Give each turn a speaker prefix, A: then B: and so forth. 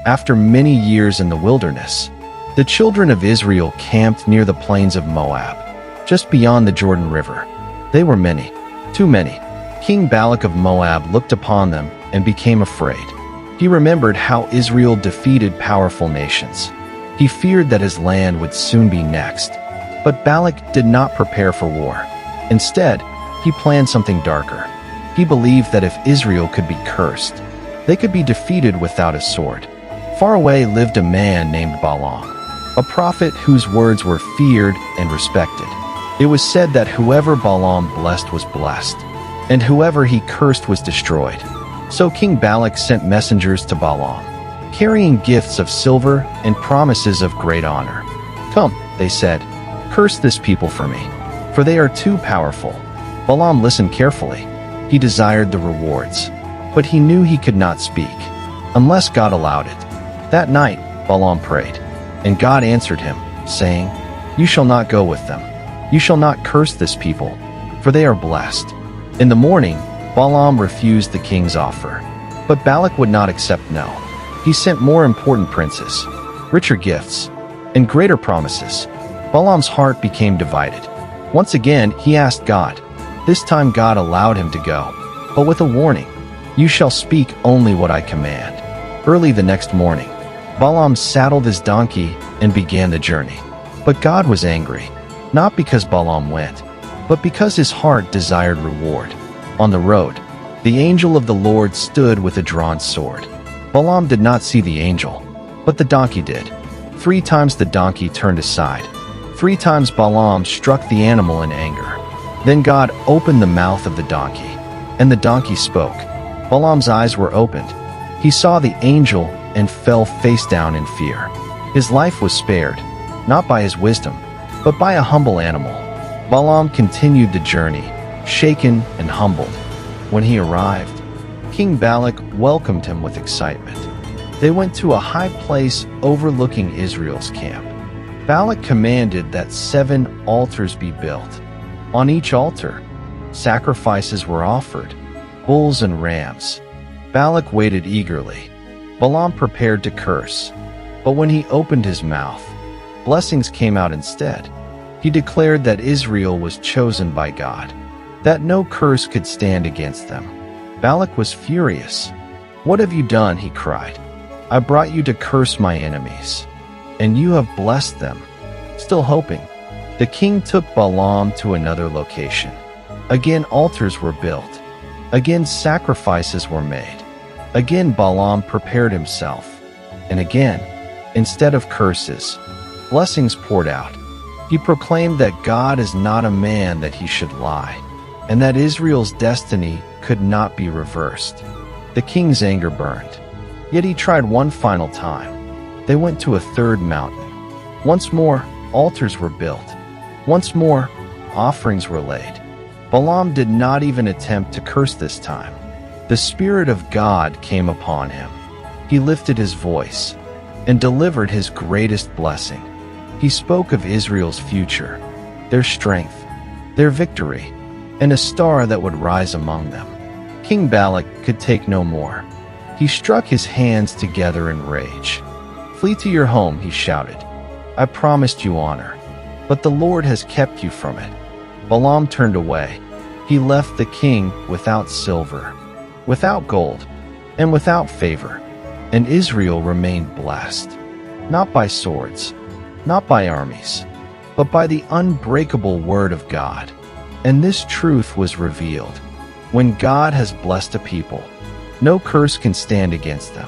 A: After many years in the wilderness, the children of Israel camped near the plains of Moab, just beyond the Jordan River. They were many, too many. King Balak of Moab looked upon them and became afraid. He remembered how Israel defeated powerful nations. He feared that his land would soon be next. But Balak did not prepare for war. Instead, he planned something darker. He believed that if Israel could be cursed, they could be defeated without a sword. Far away lived a man named Balaam, a prophet whose words were feared and respected. It was said that whoever Balaam blessed was blessed, and whoever he cursed was destroyed. So King Balak sent messengers to Balaam, carrying gifts of silver and promises of great honor. "Come," they said, "curse this people for me, for they are too powerful." Balaam listened carefully. He desired the rewards, but he knew he could not speak, unless God allowed it. That night, Balaam prayed, and God answered him, saying, "You shall not go with them. You shall not curse this people, for they are blessed." In the morning, Balaam refused the king's offer, but Balak would not accept no. He sent more important princes, richer gifts, and greater promises. Balaam's heart became divided. Once again, he asked God. This time God allowed him to go, but with a warning: "You shall speak only what I command." Early the next morning, Balaam saddled his donkey and began the journey. But God was angry, not because Balaam went, but because his heart desired reward. On the road, the angel of the Lord stood with a drawn sword. Balaam did not see the angel, but the donkey did. 3 times the donkey turned aside. 3 times Balaam struck the animal in anger. Then God opened the mouth of the donkey, and the donkey spoke. Balaam's eyes were opened. He saw the angel and fell face down in fear. His life was spared, not by his wisdom, but by a humble animal. Balaam continued the journey, shaken and humbled. When he arrived, King Balak welcomed him with excitement. They went to a high place overlooking Israel's camp. Balak commanded that 7 altars be built. On each altar, sacrifices were offered, bulls and rams. Balak waited eagerly. Balaam prepared to curse, but when he opened his mouth, blessings came out instead. He declared that Israel was chosen by God, that no curse could stand against them. Balak was furious. "What have you done?" he cried. "I brought you to curse my enemies, and you have blessed them." Still hoping, the king took Balaam to another location. Again altars were built. Again sacrifices were made. Again Balaam prepared himself. And again, instead of curses, blessings poured out. He proclaimed that God is not a man that he should lie, and that Israel's destiny could not be reversed. The king's anger burned. Yet he tried one final time. They went to a 3rd mountain. Once more, altars were built. Once more, offerings were laid. Balaam did not even attempt to curse this time. The Spirit of God came upon him. He lifted his voice and delivered his greatest blessing. He spoke of Israel's future, their strength, their victory, and a star that would rise among them. King Balak could take no more. He struck his hands together in rage. "Flee to your home," he shouted. "I promised you honor, but the Lord has kept you from it." Balaam turned away. He left the king without silver, without gold, and without favor. And Israel remained blessed, not by swords, not by armies, but by the unbreakable word of God. And this truth was revealed: when God has blessed a people, no curse can stand against them.